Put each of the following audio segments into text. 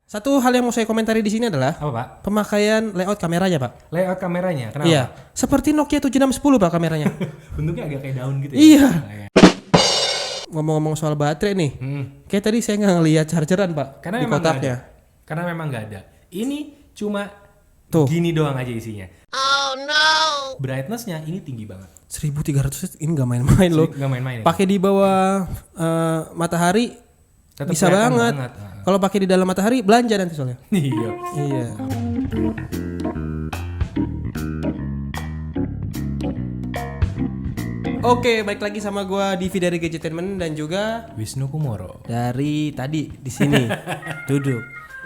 Satu hal yang mau saya komentari di sini adalah Apa, Pak? pemakaian layout kameranya, Pak. Layout kameranya, kenapa? Iya, seperti Nokia 7610, Pak, kameranya. Bentuknya agak kayak daun gitu ya? Iya. Nah, ya. Ngomong-ngomong soal baterai nih, kayak tadi saya nggak ngelihat chargeran, Pak, Karena di memang nggak kotaknya. ada. Karena memang nggak ada. Ini cuma Tuh. gini doang aja isinya. Oh no. Brightness-nya ini tinggi banget. 1300 ini nggak main-main loh. Nggak main-main. Ya? Pakai di bawah matahari Tetap bisa kelihatan banget. Kalau pakai di dalam matahari belanja nanti soalnya. Iya. Iya. Oke, balik lagi sama gua Divi dari Gadgetainment dan juga Wisnu Kumoro. dari tadi di sini duduk.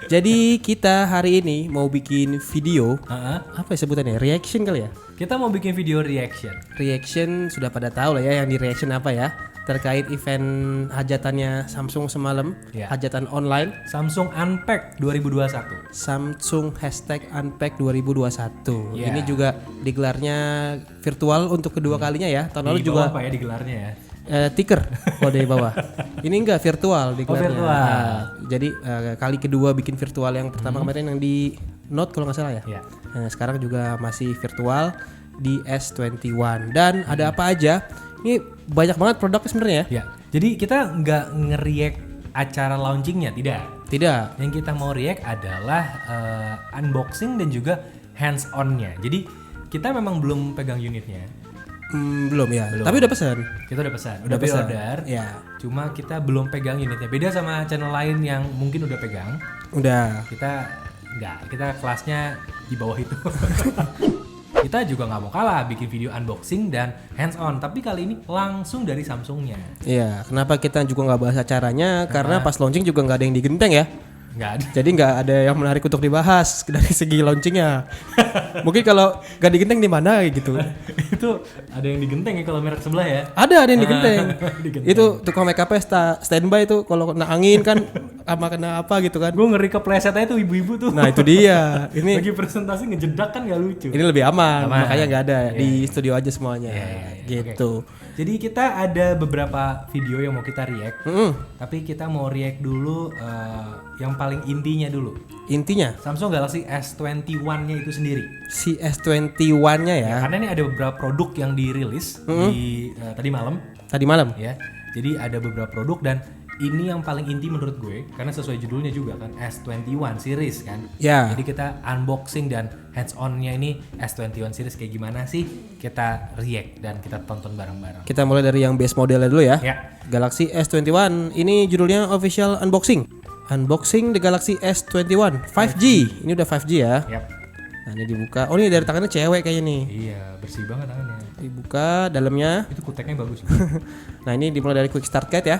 Jadi kita hari ini mau bikin video apa ya sebutannya? Reaction kali ya? Kita mau bikin video reaction. Reaction sudah pada tahu lah ya yang di reaction apa ya? Terkait event hajatannya Samsung semalam, Ya. hajatan online. Samsung Unpacked 2021. Samsung #Unpacked 2021. Ya. Ini juga digelarnya virtual untuk kedua kalinya ya. Tahun lalu Di juga bawah apa ya digelarnya ya? tiker kode di bawah. Ini enggak virtual digelarnya. virtual. Nah, jadi kali kedua bikin virtual, yang pertama kemarin yang di Note kalau nggak salah ya. Ya. Nah, sekarang juga masih virtual di S21. Dan ada apa aja? Ini banyak banget produknya sebenarnya ya. Ya. Jadi kita nggak nge-react acara launchingnya, tidak. Tidak. Yang kita mau react adalah unboxing dan juga hands on-nya. Jadi kita memang belum pegang unitnya. Belum ya. Tapi udah pesan. Kita udah pesan, udah pre-order. Ya. Cuma kita belum pegang unitnya. Beda sama channel lain yang mungkin udah pegang. Udah. Kita nggak, kita kelasnya di bawah itu. Kita juga nggak mau kalah bikin video unboxing dan hands on, tapi kali ini langsung dari Samsungnya. Iya, kenapa kita juga nggak bahas acaranya? Karena pas launching juga nggak ada yang digenteng ya. Nggak ada. Jadi nggak ada yang menarik untuk dibahas dari segi launchingnya. Mungkin kalau nggak digenteng di mana gitu. Itu ada yang digenteng ya kalau merek sebelah ya. Ada yang digenteng. Digenteng. Itu tukang make up standby tuh kalau kena angin kan sama kena apa gitu kan. Gue ngeri kepleset aja tuh ibu-ibu tuh. Nah itu dia. Ini Lagi presentasi ngejedak kan nggak lucu. ini lebih aman. Aman. Makanya nggak ada Iya, di studio aja semuanya. Gitu. Jadi kita ada beberapa video yang mau kita react. Tapi kita mau react dulu yang paling intinya dulu. Intinya Samsung Galaxy S21-nya itu sendiri. si S21-nya ya. Karena ini ada beberapa produk yang dirilis di tadi malam Tadi malam. ya. Jadi ada beberapa produk dan ini yang paling inti menurut gue karena sesuai judulnya juga kan S21 series kan. Ya. Jadi kita unboxing dan hands on-nya ini S21 series kayak gimana sih? Kita react dan kita tonton bareng-bareng. Kita mulai dari yang base modelnya dulu ya. Ya. Galaxy S21. Ini judulnya official unboxing. Unboxing the Galaxy S21 5G. Ini udah 5G ya. Yap. Nah, ini dibuka. Oh, ini dari tangannya cewek kayaknya nih. Iya, bersih banget tangannya. Dibuka dalamnya. Itu kuteknya bagus. Nah, ini dimulai dari quick start guide ya.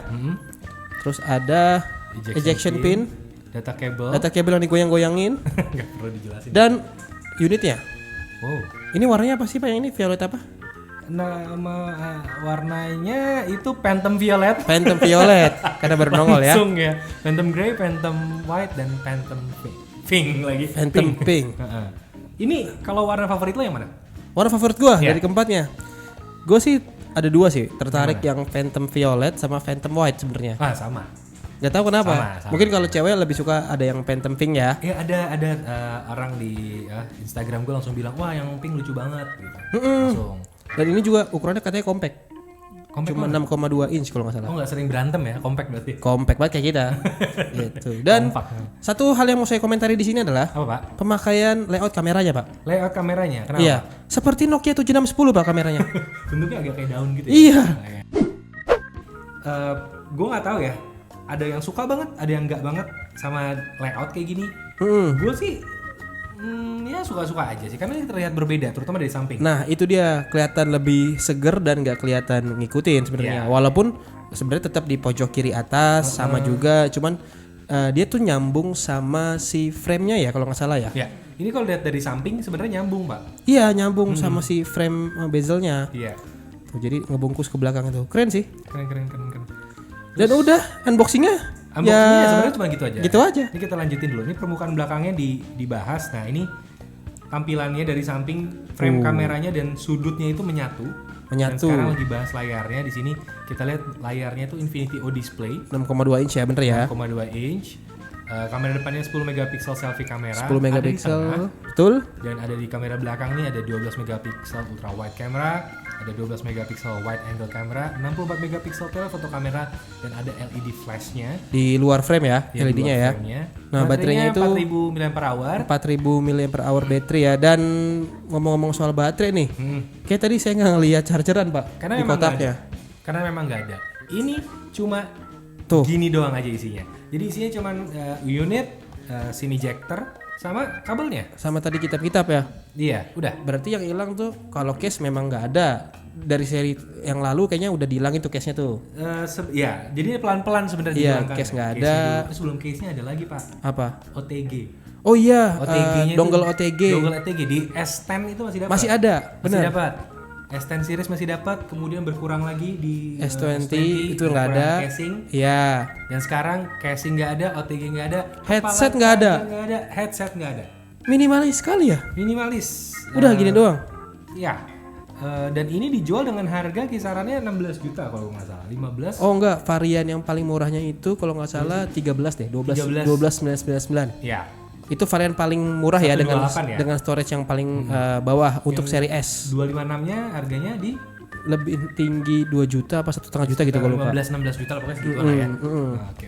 Terus ada ejection pin, data cable. data kabel yang digoyang-goyangin Nggak perlu dijelasin. dan unitnya. Wow. Ini warnanya apa sih, Pak? Yang ini violet apa? Nama warnanya itu Phantom Violet. Phantom violet karena baru nongol ya. Langsung ya. Phantom Grey, Phantom White dan Phantom Pink lagi. Phantom pink. Heeh. Ini kalau warna favorit lo yang mana? Warna favorit gua Ya. dari keempatnya. Gua sih ada dua sih, tertarik yang Phantom Violet sama Phantom White sebenarnya. Ah, sama. Gak tahu kenapa. Sama. Mungkin kalau cewek lebih suka ada yang Phantom Pink ya. Ya ada orang di Instagram gue langsung bilang, "Wah, yang pink lucu banget." gitu. Langsung. Dan ini juga ukurannya katanya compact. Compact Cuma 6,2 inch kalau nggak salah. Oh, nggak sering berantem ya, compact berarti. Compact banget kayak kita. Gitu. Dan Kompak. satu hal yang mau saya komentari di sini adalah Apa, Pak? pemakaian layout kameranya, Pak. Layout kameranya. Kenapa? Iya, seperti Nokia 7610, Pak, kameranya. Bentuknya agak kayak daun gitu ya. Iya. Gue nggak tahu ya. Ada yang suka banget, ada yang nggak banget sama layout kayak gini. Gue sih ya suka-suka aja sih karena ini terlihat berbeda terutama dari samping. Nah, itu dia kelihatan lebih seger dan nggak kelihatan ngikutin sebenarnya. Iya. Walaupun sebenarnya tetap di pojok kiri atas sama juga, cuman dia tuh nyambung sama si frame-nya ya kalau nggak salah ya. Ya, ini kalau lihat dari samping sebenarnya nyambung, Pak. Iya, nyambung sama si frame bezelnya. Iya. Tuh, jadi ngebungkus ke belakang itu. Keren sih. Keren. Dan udah unboxingnya. Unboxingnya sebenarnya cuma gitu aja. Gitu aja. Ini kita lanjutin dulu. Ini permukaan belakangnya dibahas. Nah, ini tampilannya dari samping frame kameranya dan sudutnya itu menyatu. Dan sekarang lagi bahas layarnya. Di sini kita lihat layarnya itu Infinity O display 6,2 inch ya, bener ya. 6,2 inch. Kamera depannya 10 megapiksel selfie kamera. 10 megapiksel, betul. Dan ada di kamera belakang nih ada 12 megapiksel ultra wide camera, ada 12 megapiksel wide angle camera, 64 megapiksel telefoto kamera, dan ada LED flashnya Di luar frame ya, LED-nya ya. Nah, baterainya itu 4000 mAh. 4000 mAh baterai ya. Dan ngomong-ngomong soal baterai nih, kayak tadi saya nggak ngeliat chargeran Pak Karena di memang kotaknya. Karena memang nggak ada. Ini cuma Tuh. gini doang aja isinya. Jadi isinya cuma unit, SIM ejector, sama kabelnya. Sama tadi kitab-kitab ya. Iya, udah. Berarti yang hilang tuh kalau case memang nggak ada. Dari seri yang lalu kayaknya udah dihilangin tuh case-nya tuh. Ya, jadi pelan-pelan sebenarnya Iya, dihilangkan. case nggak Case-nya ada. dulu. Sebelum case-nya ada lagi Pak, Apa? OTG. Oh iya, OTG-nya dongle itu- OTG. Dongle OTG di S10 itu masih dapat. Masih ada, Masih benar. dapat. S10 series masih dapat, kemudian berkurang lagi di S20 itu nggak berkurang ada. casing. Iya. Dan sekarang casing nggak ada, OTG nggak ada, Headset kepala nggak ada. charger nggak ada, headset nggak ada, Minimalis sekali ya. minimalis. Udah gini doang. Ya. Dan ini dijual dengan harga kisarannya 16 juta kalau nggak salah, 15. Oh enggak, varian yang paling murahnya itu kalau nggak salah 13 deh, 13. 12,999. Ya. Itu varian paling murah ya dengan 128 ya? dengan storage yang paling bawah untuk seri S. 256-nya harganya di Lebih tinggi 2 juta apa 1,5 juta gitu kalau lupa. 15-16 juta lah pokoknya segitu lah ya. Nah, Oke.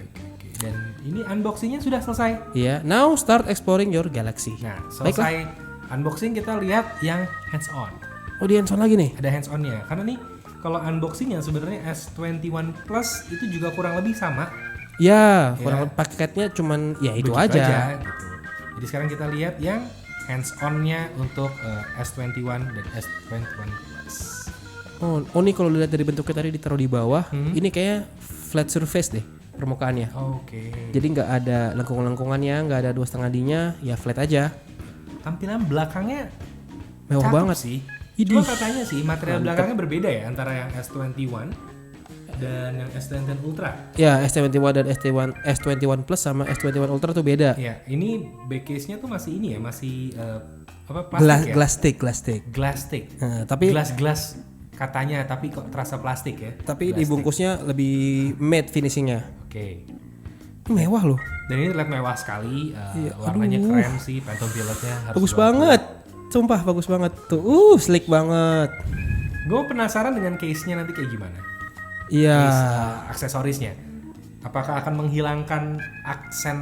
Dan ini unboxingnya sudah selesai. Iya, now start exploring your galaxy. Nah, selesai unboxing kita lihat yang hands on. Oh, di handphone lagi nih. Ada hands on-nya. Karena nih kalau unboxingnya sebenarnya S21 Plus itu juga kurang lebih sama. Ya, kurang paketnya cuman ya itu Begitu aja. gitu. Jadi sekarang kita lihat yang hands on-nya untuk S21 dan S21 Plus. Oh nih kalau lihat dari bentuknya tadi ditaruh di bawah, ini kayak flat surface deh permukaannya. Oke. Jadi nggak ada lengkung-lengkungannya, nggak ada 2,5 D-nya, ya flat aja. Tampilan belakangnya Mewah cakep banget. sih. Idih. Cuma katanya sih material belakangnya berbeda ya antara yang S21 dan yang S21 Ultra. Ya, S21 dan S21 Plus sama S21 Ultra tuh beda. Ya, ini back case-nya tuh masih ini ya, masih plastik ya? Glass stick. Glass stick. Nah, tapi Glass katanya, tapi kok terasa plastik ya? tapi Plastik. dibungkusnya lebih matte finishingnya. Oke. Mewah loh. Dan ini terlihat mewah sekali. Iya, Warnanya aduh. keren sih, phantom pilotnya harus Bagus 20. banget. Sumpah bagus banget tuh. Sleek banget. Gue penasaran dengan case-nya nanti kayak gimana. Iya. Aksesorisnya. Apakah akan menghilangkan aksen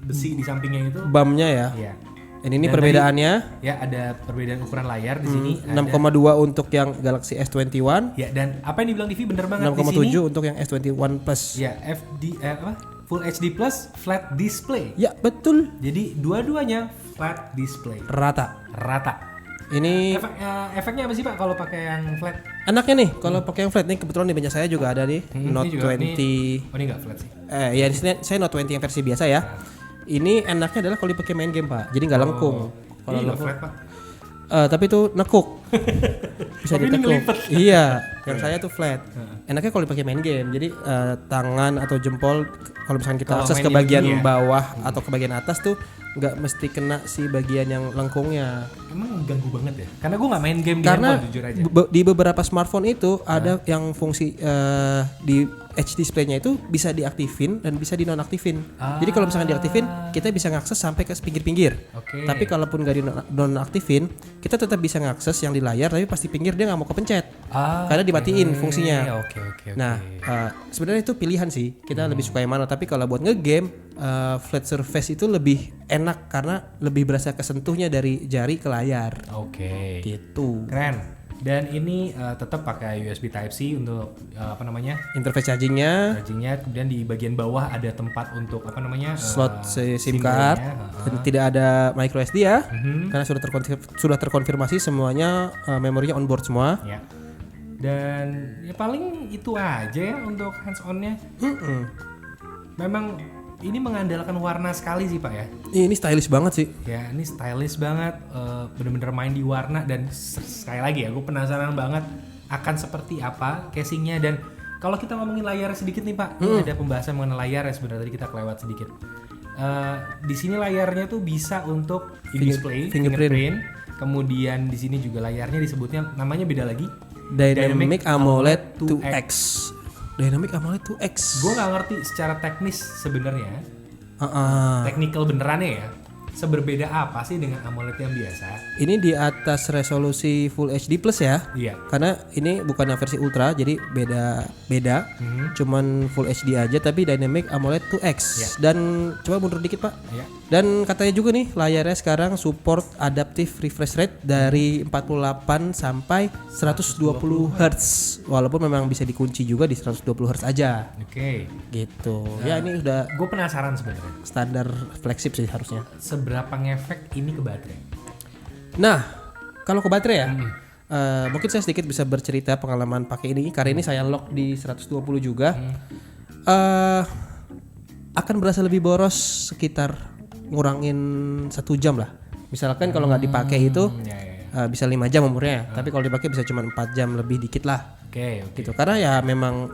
besi di sampingnya itu? Bumnya ya. Iya. Dan ini Dan perbedaannya Ya, ada perbedaan ukuran layar di sini. 6,2 untuk yang Galaxy S21, Ya, dan apa yang dibilang Divi bener banget di sini. 6,7 untuk yang S21 Plus. Ya, Full HD Plus flat display. Ya, betul. Jadi dua-duanya flat display. Rata. Ini Efeknya apa sih Pak kalau pakai yang flat? enaknya nih kalau pakai yang flat nih, kebetulan di meja saya juga ada nih Note ini juga, 20. Oh, ini nggak flat sih. Ya di sini saya Note 20 yang versi biasa ya. Ini enaknya adalah kalau dipakai main game, Pak. Jadi nggak lengkung. Kalau Ini nggak lengkung, flat Pak. tapi itu nekuk. Bisa Tapi ini ditekuk. ngelipet. Iya, yang saya tuh flat. Enaknya kalau dipakai main game. Jadi tangan atau jempol kalau misalkan kita Kalau akses main ke game bagian gini ya? bawah atau ke bagian atas tuh nggak mesti kena si bagian yang lengkungnya. Emang ganggu banget ya? Karena gue nggak main game di Karena handphone jujur aja. di beberapa smartphone itu ada yang fungsi di edge display-nya itu bisa diaktifin dan bisa dinonaktifin. Jadi kalau misalkan diaktifin, kita bisa ngakses sampai ke pinggir-pinggir. Oke. Tapi kalaupun nggak dinonaktifin, kita tetap bisa ngakses yang di layar, tapi pasti pinggir dia nggak mau kepencet. Karena dimatiin fungsinya. Oke. Nah, sebenarnya itu pilihan sih. Kita lebih suka yang mana. Tapi kalau buat ngegame, flat surface itu lebih enak karena lebih berasa kesentuhnya dari jari ke layar. Oke. Gitu. Keren. Dan ini tetap pakai USB Type C untuk Interface chargingnya, chargingnya. Kemudian di bagian bawah ada tempat untuk slot SIM SIM card, card-nya. dan tidak ada micro SD ya, karena sudah terkonfirmasi semuanya memorinya onboard semua. Ya. Dan ya paling itu aja ya untuk hands on-nya. Memang ini mengandalkan warna sekali sih Pak ya. Ini stylish banget sih. Ya ini stylish banget, bener-bener main di warna. Dan sekali lagi ya, gue penasaran banget akan seperti apa casingnya. Dan kalau kita ngomongin layar sedikit nih Pak, ini ada pembahasan mengenai layar ya, sebenarnya tadi kita kelewat sedikit. Di sini layarnya tuh bisa untuk in-display, fingerprint. Kemudian di sini juga layarnya disebutnya namanya beda lagi, Dynamic AMOLED 2X. Dynamic AMOLED 2X. Gue nggak ngerti secara teknis sebenarnya, Technical benerannya ya. Seberbeda apa sih dengan AMOLED yang biasa? Ini di atas resolusi Full HD Plus ya. Iya. Karena ini bukan yang versi Ultra, jadi beda. Cuman Full HD aja tapi Dynamic AMOLED 2X. Ya. Dan coba mundur dikit Pak. Iya. Dan katanya juga nih layarnya sekarang support adaptive refresh rate dari 48 sampai 120 Hz. Walaupun memang bisa dikunci juga di 120 Hz aja. Oke. Gitu. Ya ini udah Gue penasaran sebenarnya. standar flagship sih harusnya. Seberapa ngefek ini ke baterai? Nah, kalau ke baterai ya, mungkin saya sedikit bisa bercerita pengalaman pakai ini karena ini saya lock di 120 juga. Akan berasa lebih boros sekitar ngurangin 1 jam lah. Misalkan kalau nggak dipakai itu bisa 5 jam umurnya, tapi kalau dipakai bisa cuma 4 jam lebih dikit lah. Oke. Gitu. Karena ya memang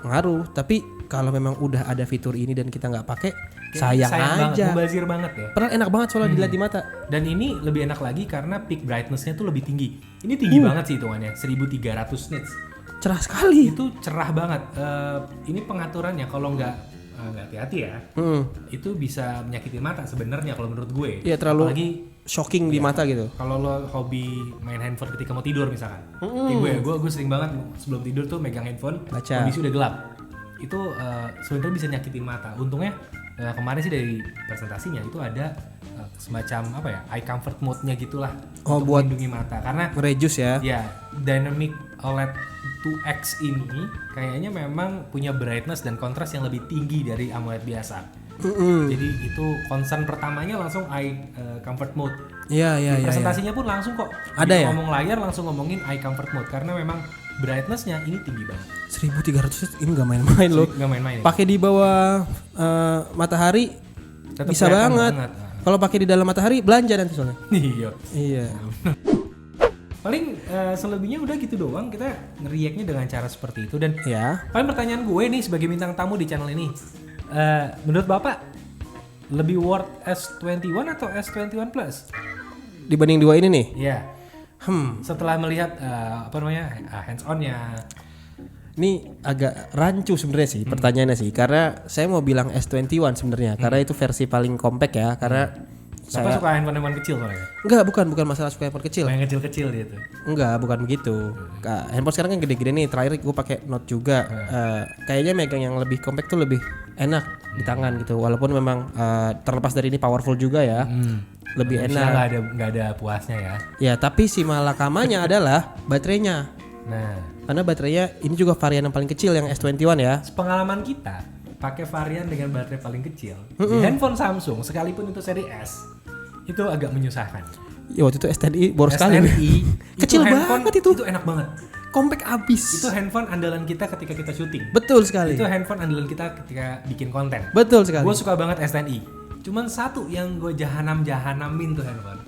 ngaruh. Tapi kalau memang udah ada fitur ini dan kita nggak pakai, sayang banget, aja. mubazir banget ya. Padahal enak banget soalnya dilihat di mata. Dan ini lebih enak lagi karena peak brightness-nya tuh lebih tinggi. Ini tinggi banget sih hitungannya, 1300 nits. Cerah sekali. Itu cerah banget. Ini pengaturannya kalau nggak hati-hati ya, itu bisa menyakitin mata sebenarnya kalau menurut gue. Iya, terlalu Apalagi shocking di mata gitu. kalau lo hobi main handphone ketika mau tidur misalkan. Kayak gue sering banget sebelum tidur tuh megang handphone, Baca. kondisi udah gelap. Itu sebenarnya bisa nyakitin mata. Untungnya kemarin sih dari presentasinya itu ada semacam apa ya, eye comfort mode-nya gitulah untuk buat melindungi mata karena Reduce ya. ya Dynamic OLED 2X ini kayaknya memang punya brightness dan kontras yang lebih tinggi dari AMOLED biasa. Jadi itu concern pertamanya langsung eye comfort mode. Iya. Presentasinya pun langsung kok. Ada ya? Ngomong layar langsung ngomongin eye comfort mode karena memang brightness-nya ini tinggi banget. 1300 ini nggak main-main loh. Nggak main-main. Ya? Pakai di bawah matahari Tetep bisa kelihatan banget. Kalau pakai di dalam matahari belanja nanti soalnya. Iya. Paling selebihnya udah gitu doang, kita nge-react-nya dengan cara seperti itu. Dan Ya. paling pertanyaan gue nih sebagai bintang tamu di channel ini, menurut Bapak lebih worth S21 atau S21 Plus? Dibanding dua ini nih. Iya. Setelah melihat hands on-nya. Ini agak rancu sebenarnya sih pertanyaannya sih, karena saya mau bilang S21 sebenarnya karena itu versi paling compact ya, karena Bapak suka handphone kecil soalnya? bukan masalah suka handphone kecil. Yang kecil-kecil dia tuh. Enggak, bukan begitu. Handphone sekarang kan gede-gede nih. Terakhir gue pakai Note juga. Kayaknya megang yang lebih compact tuh lebih enak di tangan gitu. Walaupun memang terlepas dari ini powerful juga ya. Lebih enak. Nggak ada puasnya ya. Ya, tapi si malakamanya adalah baterainya. Nah, Karena baterainya ini juga varian yang paling kecil yang S21 ya. pengalaman kita pakai varian dengan baterai paling kecil di handphone Samsung sekalipun itu seri S itu agak menyusahkan. Ya waktu itu S10i boros sekali. SNI Kecil handphone banget itu. Itu enak banget. Compact abis. Itu handphone andalan kita ketika kita syuting. Betul sekali. Itu handphone andalan kita ketika bikin konten. Betul sekali. Gue suka banget S10i. Cuman satu yang gue jahanamin tuh handphone.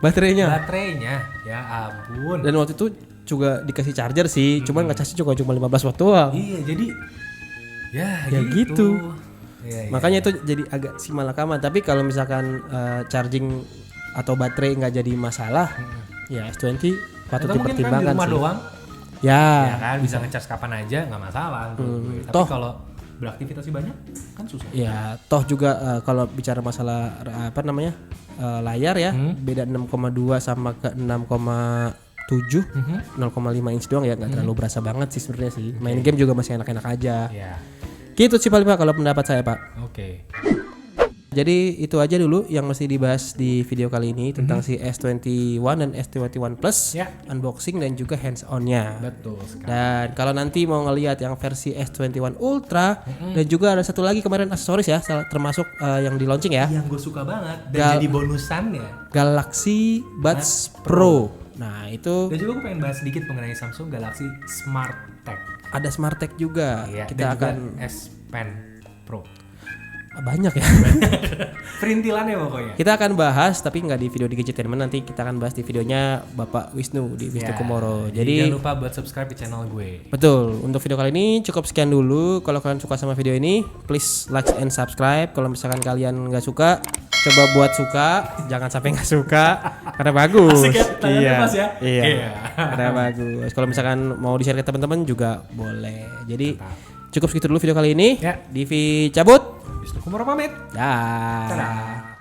Baterainya. Baterainya, ya ampun. Dan waktu itu juga dikasih charger sih, cuman ngecasnya cuma 15 watt doang. Iya, jadi ya gitu. Iya. Makanya itu jadi agak si malakama. Tapi kalau misalkan charging atau baterai nggak jadi masalah, ya S20 patut atau mungkin kan di dipertimbangkan rumah sih. doang. Ya kan bisa ngecas kapan aja nggak masalah. Tapi Toh- kalau beraktivitas banyak kan susah. ya toh juga kalau bicara masalah layar ya, beda 6,2 sama ke 6,7, 0,5 inch doang ya, nggak terlalu berasa banget sih sebenarnya sih. Main game juga masih enak-enak aja. Ya. Gitu sih paling Pak kalau pendapat saya Pak. Oke. Jadi itu aja dulu yang mesti dibahas di video kali ini tentang si S21 dan S21 Plus, Ya. unboxing dan juga hands on-nya. Betul sekali. Dan kalau nanti mau ngelihat yang versi S21 Ultra dan juga ada satu lagi kemarin aksesoris ya, termasuk yang di launching ya, Yang gue suka banget dan jadi bonusannya. Galaxy Buds Pro. Nah, itu Dan juga gue pengen bahas sedikit mengenai Samsung Galaxy Smart Tag. ada Smart Tag juga. Iya, Kita dan juga akan S Pen Pro. banyak ya. Perintilannya pokoknya. Kita akan bahas tapi nggak di video di Gadgetainment, nanti kita akan bahas di videonya Bapak Wisnu di Wisnu Kumoro. Jadi jangan lupa buat subscribe di channel gue. betul, untuk video kali ini cukup sekian dulu. Kalau kalian suka sama video ini, please like and subscribe. Kalau misalkan kalian nggak suka, coba buat suka, jangan sampai nggak suka karena bagus. Asik ya, tangannya pas ya? Iya. Iya. Karena bagus. Kalau misalkan mau di-share ke teman-teman juga boleh. Jadi cukup segitu dulu video kali ini. Ya. Divi cabut. Wisnu Kumoro pamit. Dah. Dadah.